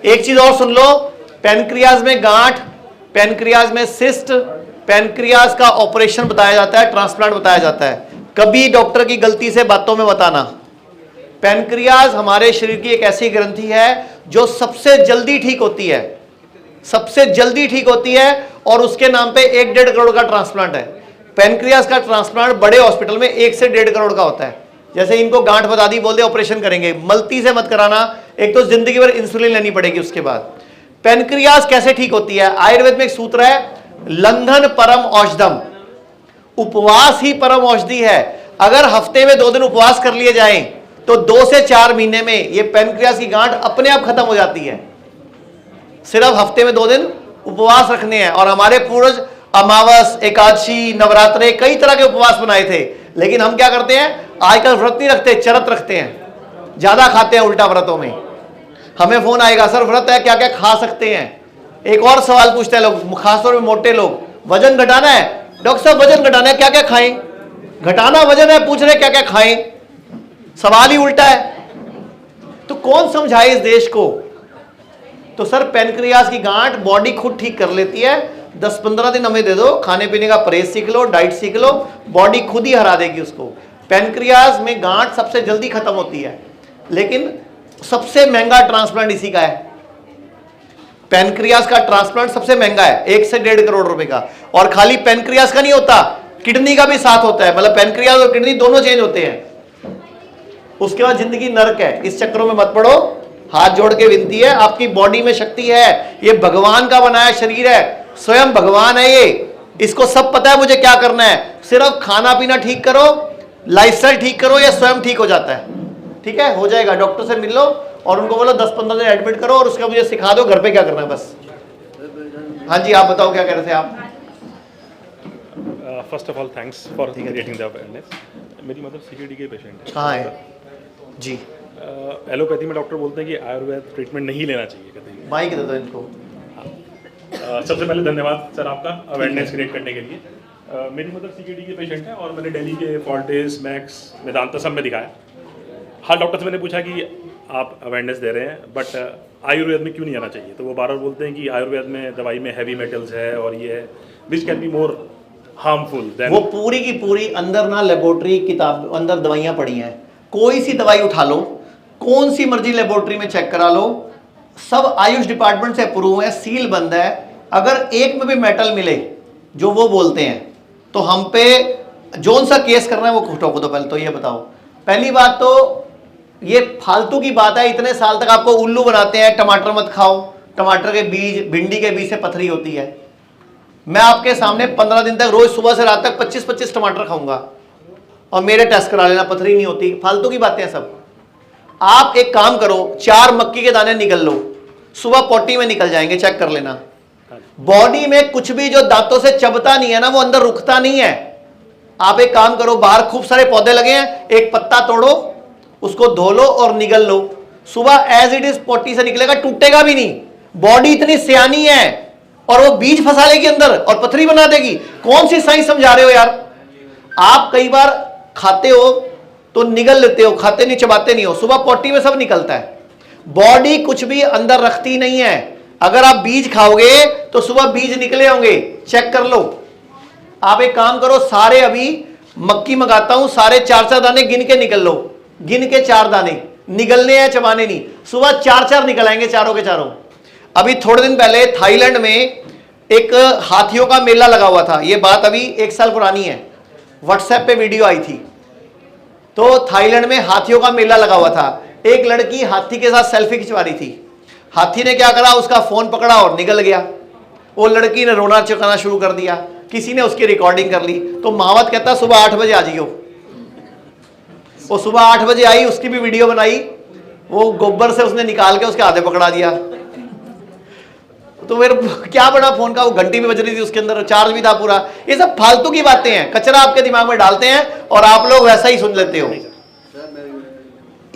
एक चीज और सुन लो, पैनक्रियाज में गांठ, पैनक्रियाज में सिस्ट, पैनक्रियाज का ऑपरेशन बताया जाता है, ट्रांसप्लांट बताया जाता है। कभी डॉक्टर की गलती से बातों में बताना। पैनक्रियाज हमारे शरीर की एक ऐसी ग्रंथि है जो सबसे जल्दी ठीक होती है, सबसे जल्दी ठीक होती है, और उसके नाम पे 1-1.5 करोड़ का ट्रांसप्लांट है। पैनक्रियाज का ट्रांसप्लांट बड़े हॉस्पिटल में 1 से 1.5 करोड़ का होता है। जैसे इनको गांठ बता दी, बोल दे ऑपरेशन करेंगे, मल्टी से मत कराना, एक तो जिंदगी भर इंसुलिन लेनी पड़ेगी उसके बाद। पैनक्रियाज कैसे ठीक होती है? आयुर्वेद में एक सूत्र है, लंघन परम औषधम, उपवास ही परम औषधि है। अगर हफ्ते में 2 दिन उपवास कर लिए जाएं तो 2 से 4 महीने में ये पैनक्रियाज की गांठ अपने आप खत्म हो जाती है। सिर्फ हफ्ते में 2 दिन उपवास रखने हैं। और हमारे पूर्वज अमावस, एकादशी, नवरात्रे, कई तरह के उपवास बनाए थे, लेकिन हम क्या करते हैं आजकल? व्रत नहीं रखते, चरत रखते हैं, ज्यादा खाते हैं उल्टा व्रतों में। हमें फोन आएगा, सर व्रत है, क्या क्या खा सकते हैं? एक और सवाल पूछते हैं लोग, खासतौर में मोटे लोग, वजन घटाना है डॉक्टर साहब, वजन घटाना है, क्या क्या खाएं? घटाना वजन है, पूछ रहे क्या क्या खाएं? सवाल ही उल्टा है। तो कौन समझाए इस देश को? तो सर पैनक्रियाज की गांठ बॉडी खुद ठीक कर लेती है, 10-15 दिन हमें दे दो, खाने पीने का परहेज सीख लो, डाइट सीख लो, बॉडी खुद ही हरा देगी उसको। पैनक्रियाज में गांठ सबसे जल्दी खत्म होती है, लेकिन सबसे महंगा ट्रांसप्लांट इसी का है। पैनक्रियाज का ट्रांसप्लांट सबसे महंगा है, 1 से 1.5 करोड़ रुपए का। और खाली पैनक्रियाज का नहीं होता, किडनी का भी साथ होता है, मतलब पैनक्रियाज और किडनी दोनों चेंज होते हैं। उसके बाद जिंदगी नर्क है, इस चक्रों में मत पड़ो। हाथ जोड़ के विनती है, आपकी बॉडी में शक्ति है, ये भगवान का बनाया शरीर है, स्वयं भगवान है ये, इसको सब पता है मुझे क्या करना है। सिर्फ खाना पीना ठीक करो, लाइफस्टाइल ठीक करो, ये स्वयं ठीक हो जाता है। ठीक है, हो जाएगा। डॉक्टर से मिल लो और उनको बोलो 10-15 दिन एडमिट करो, और उसका मुझे सिखा दो घर पे क्या करना है बस। हाँ जी, आप बताओ क्या कह रहे थे आप? First of all thanks for creating the awareness. मेरी मदर सीकेडी के पेशेंट है। कहाँ है जी? एलोपैथी में डॉक्टर बोलते हैं कि आयुर्वेद ट्रीटमेंट नहीं लेना चाहिए, कहते हैं। माइक दे दो इनको। सबसे पहले धन्यवाद सर आपका अवेयरनेस क्रिएट करने के लिए। मेरी मदर सीकेडी के पेशेंट है और मैंने दिल्ली के फोर्टिस, मैक्स, वेदांता सब में दिखाया। हर डॉक्टर से मैंने पूछा कि आप अवेयरनेस दे रहे हैं, बट आयुर्वेद में क्यों नहीं आना चाहिए? तो वो बार बार बोलते हैं कि आयुर्वेद में दवाई में हैवी मेटल्स है और ये है, which can be more harmful than. वो पूरी की पूरी अंदर ना लेबोरेटरी किताब अंदर दवाइयां पड़ी हैं, कोई सी दवाई उठा लो, कौन सी मर्जी लेबोरेटरी में चेक करा लो, सब आयुष डिपार्टमेंट से अप्रूव है, सील बंद है। अगर एक में भी मेटल मिले जो वो बोलते हैं तो हम पे जोन सा केस करना है वो ठोको दो। पहले तो ये बताओ, पहली बात तो ये फालतू की बात है, इतने साल तक आपको उल्लू बनाते हैं, टमाटर मत खाओ, टमाटर के बीज, भिंडी के बीज से पथरी होती है। मैं आपके सामने 15 दिन तक रोज सुबह से रात तक 25-25 टमाटर खाऊंगा और मेरे टेस्ट करा लेना, पथरी नहीं होती। फालतू की बातें हैं सब। आप एक काम करो, 4 मक्की के दाने निकल लो, सुबह पोटी में निकल जाएंगे, चेक कर लेना। बॉडी में कुछ भी जो दांतों से चबता नहीं है ना, वो अंदर रुकता नहीं है। आप एक काम करो, बाहर खूब सारे पौधे लगे हैं, एक पत्ता तोड़ो, उसको धो लो और निगल लो, सुबह एज इट इज पोटी से निकलेगा, टूटेगा भी नहीं। बॉडी इतनी सियानी है और वो बीज फंसा लेगी अंदर और पथरी बना देगी। कौन सी साइंस समझा रहे हो यार? आप कई बार खाते हो तो निगल लेते हो, खाते नहीं, चबाते नहीं हो, सुबह पोटी में सब निकलता है। बॉडी कुछ भी अंदर रखती नहीं है। अगर आप बीज खाओगे तो सुबह बीज निकले होंगे, चेक कर लो। आप एक काम करो, सारे अभी मक्की मंगाता हूं, सारे 4-4 दाने गिन के निकल लो, गिन के 4 दाने निकलने हैं, चबाने नहीं। सुबह 4-4 निकल आएंगे, चारों के चारों। अभी थोड़े दिन पहले थाईलैंड में एक हाथियों का मेला लगा हुआ था, यह बात अभी 1 साल पुरानी है, व्हाट्सएप पे वीडियो आई थी। तो थाईलैंड में हाथियों का मेला लगा हुआ था, एक लड़की हाथी के साथ सेल्फी खिंचवा रही थी। हाथी ने क्या करा, उसका फोन पकड़ा और निकल गया। वो लड़की ने रोना चिल्लाना शुरू कर दिया, किसी ने उसकी रिकॉर्डिंग कर ली। तो मावत कहता सुबह 8 बजे आ जाइयो। वो सुबह 8 बजे आई, उसकी भी वीडियो बनाई, वो गोबर से उसने निकाल के उसके हाथे पकड़ा दिया। तो फिर क्या बड़ा फोन का, वो घंटी भी बज रही थी, उसके अंदर चार्ज भी था पूरा। ये सब फालतू की बातें हैं, कचरा आपके दिमाग में डालते हैं और आप लोग वैसा ही सुन लेते हो।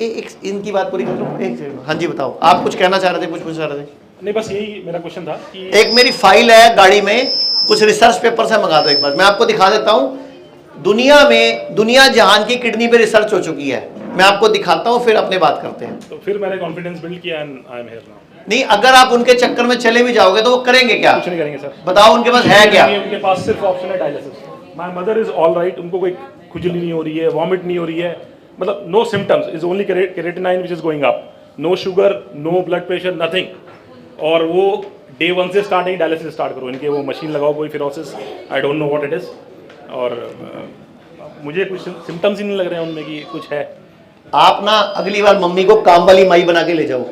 एक इनकी बात पूरी कर लो, एक सेकंड। हाँ जी बताओ, आप कुछ कहना चाह रहे थे, कुछ पूछ रहे थे? नहीं, बस यही मेरा क्वेश्चन था कि एक मेरी फाइल है गाड़ी में, कुछ रिसर्च पेपर से मंगा दो एक बार, मैं आपको दिखा देता हूं। दुनिया में, दुनिया जहान की किडनी पे रिसर्च हो चुकी है, मैं आपको दिखाता हूं, फिर अपने बात करते हैं। तो फिर मैंने कॉन्फिडेंस बिल्ड किया and I am here now. नहीं, अगर आप उनके चक्कर में चले भी जाओगे तो वो करेंगे क्या? कुछ नहीं करेंगे सर। बताओ उनके पास है क्या? उनके पास सिर्फ ऑप्शन है dialysis. My mother is all right, उनको कोई खुजली नहीं हो रही है, वॉमिट नहीं हो रही है, मतलब no symptoms, is only creatinine which is going up, no sugar, no blood pressure, nothing. और वो डे 1 से स्टार्ट नहीं, डायलिसिस स्टार्ट करो, इनके वो मशीन लगाओ, कोई फिरोसिस, I don't know what it is. और मुझे कुछ सिम्टम्स ही नहीं लग रहे हैं उनमें कि कुछ है। आप ना अगली बार मम्मी को काम वाली माई बना के ले जाओ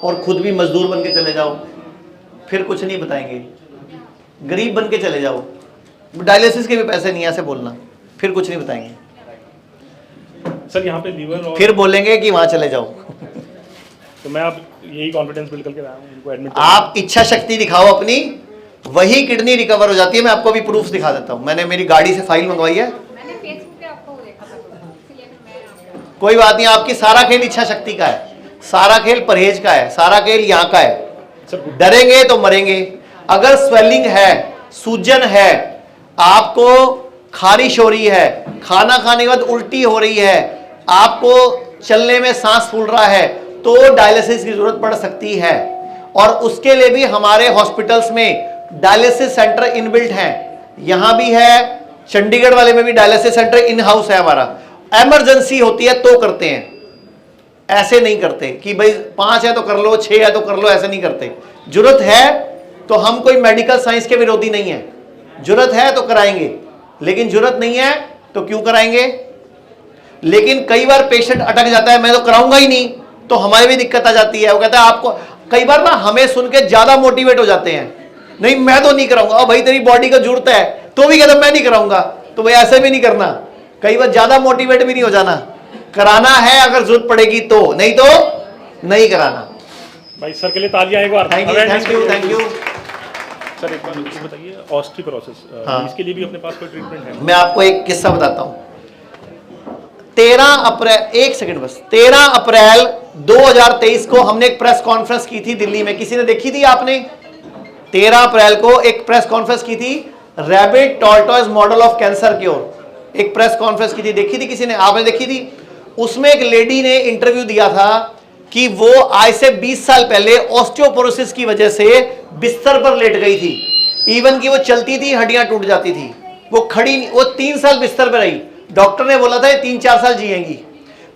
और खुद भी मजदूर बन के चले जाओ, फिर कुछ नहीं बताएंगे। गरीब बन के चले जाओ, डायलिसिस के भी पैसे नहीं है, ऐसे बोलना, फिर कुछ नहीं बताएंगे। सर यहाँ पे लीवर और फिर बोलेंगे कि वहां चले जाओ। तो मैं अब यही कॉन्फिडेंस बिल्ड करके आया हूँ इनको एडमिट। आप इच्छा शक्ति दिखाओ अपनी, वही किडनी रिकवर हो जाती है। मैं आपको भी प्रूफ दिखा देता हूं, मैंने मेरी गाड़ी से फाइल मंगवाई है। मैंने फेसबुक पे आपको देखा था, इसलिए मैं कोई बात नहीं, आपकी सारा खेल इच्छा शक्ति का है, सारा खेल परहेज का है, सारा खेल यहाँ का है। सर डरेंगे तो मरेंगे। अगर स्वेलिंग है, सूजन है, आपको खारिश हो रही है, खाना खाने के बाद उल्टी हो रही है, आपको चलने में सांस फूल रहा है, तो डायलिसिस की जरूरत पड़ सकती है। और उसके लिए भी हमारे हॉस्पिटल्स में डायलिसिस सेंटर इनबिल्ट हैं। यहां भी है, चंडीगढ़ वाले में भी डायलिसिस सेंटर इन हाउस है हमारा। इमरजेंसी होती है तो करते हैं, ऐसे नहीं करते कि भाई 5 है तो कर लो, 6 है तो कर लो, ऐसे नहीं करते। जरूरत है तो हम कोई मेडिकल साइंस के विरोधी नहीं है, जरूरत है तो कराएंगे, लेकिन जरूरत नहीं है तो क्यों कराएंगे। लेकिन कई बार पेशेंट अटक जाता है, मैं तो कराऊंगा ही नहीं, तो हमारी भी दिक्कत आ जाती है। वो कहता है आपको, कई बार ना हमें सुन के ज्यादा मोटिवेट हो जाते हैं, नहीं मैं तो नहीं कराऊंगा। और भाई तेरी बॉडी को जरूरत है तो भी कहता मैं नहीं कराऊंगा, तो भाई ऐसे भी नहीं करना। कई बार ज्यादा मोटिवेट भी नहीं हो जाना, कराना है अगर जरूरत पड़ेगी तो, नहीं तो नहीं कराना। भाई सर के लिए तालियां एक बार। Thank you, thank you, thank you. Sir एक बार मुझे बताइए, ऑस्टियोपोरोसिस, हाँ। इसके लिए भी अपने पास कोई ट्रीटमेंट है? मैं आपको एक किस्सा बताता हूं। 13 अप्रैल, एक सेकंड बस, 13 अप्रैल 2023 को हमने एक प्रेस कॉन्फ्रेंस की थी दिल्ली में। किसी ने देखी थी? आपने 13 अप्रैल को एक प्रेस कॉन्फ्रेंस की थी, rabbit tortoise model of cancer cure, एक प्रेस कॉन्फ्रेंस की थी। देखी थी किसी ने? आपने देखी थी? उसमें एक लेडी ने इंटरव्यू दिया था कि वो आज से 20 साल पहले ऑस्टियोपोरोसिस की वजह से बिस्तर पर लेट गई थी। इवन कि वो चलती थी, हड्डियां टूट जाती थी, वो खड़ी नहीं, वो 3 साल बिस्तर पर रही। डॉक्टर ने बोला था ये 3-4 साल जिएंगी।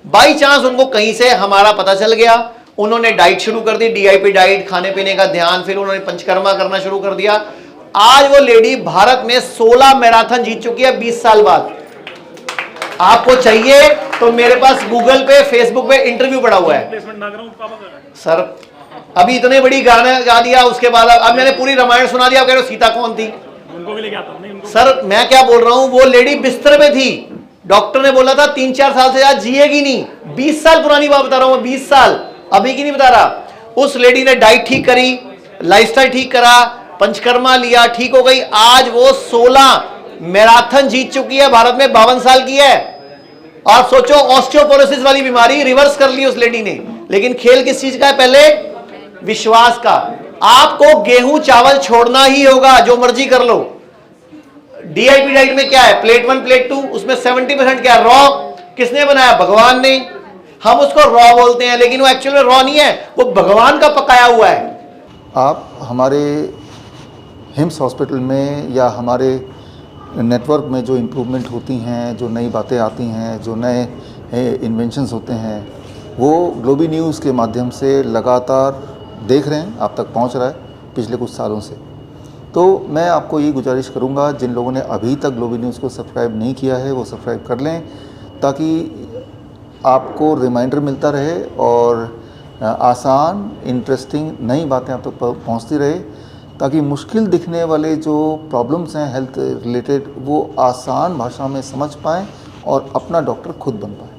बाई चांस उनको कहीं से हमारा पता चल गया, उन्होंने डाइट शुरू कर दी, DIP डाइट, खाने पीने का ध्यान, फिर उन्होंने पंचकर्मा करना शुरू कर दिया। आज वो लेडी भारत में 16 मैराथन जीत चुकी है 20 साल बाद। आपको चाहिए तो मेरे पास गूगल पे, फेसबुक पे इंटरव्यू पड़ा हुआ है। प्लेसमेंट ना कराऊं पापा का? सर अभी इतने बड़ी गाना गा दिया, उसके बाद अब मैंने पूरी रामायण सुना दिया। आप कह रहे हो सीता कौन थी? उनको भी लेके आता हूं। नहीं उनको सर मैं क्या बोल रहा हूं, वो लेडी बिस्तर में थी, डॉक्टर ने बोला था 3-4 साल से आज जिएगी नहीं। 20 साल पुरानी बात बता रहा हूं, 20 साल, अभी की नहीं बता रहा। उस लेडी ने डाइट ठीक करी, लाइफस्टाइल ठीक करा, पंचकर्मा लिया, ठीक हो गई। आज वो 16 मैराथन जीत चुकी है, भारत में 52 साल की है। और सोचो ऑस्टियोपोरोसिस वाली बीमारी रिवर्स कर ली उस लेडी ने। लेकिन खेल किस चीज का है? पहले विश्वास का। आपको गेहूं चावल छोड़ना ही होगा, जो मर्जी कर लो। DIP डाइट में क्या है? प्लेट 1 प्लेट 2, उसमें 70% क्या है? रॉ। किसने बनाया? भगवान ने। हम उसको रॉ बोलते हैं, लेकिन वो एक्चुअल में रॉ नहीं है, वो भगवान का पकाया हुआ है। आप हमारे हिम्स हॉस्पिटल में या हमारे नेटवर्क में जो इम्प्रूवमेंट होती हैं, जो नई बातें आती हैं, जो नए इन्वेंशंस होते हैं, वो ग्लोबी न्यूज़ के माध्यम से लगातार देख रहे हैं, आप तक पहुंच रहा है पिछले कुछ सालों से। तो मैं आपको ये गुजारिश करूंगा, जिन लोगों ने अभी तक ग्लोबी न्यूज़ को सब्सक्राइब नहीं किया है वो सब्सक्राइब कर लें, ताकि आपको रिमाइंडर मिलता रहे और आसान, इंटरेस्टिंग नई बातें आप तक पहुंचती रहे, ताकि मुश्किल दिखने वाले जो प्रॉब्लम्स हैं हेल्थ रिलेटेड, वो आसान भाषा में समझ पाएँ और अपना डॉक्टर खुद बन पाएँ।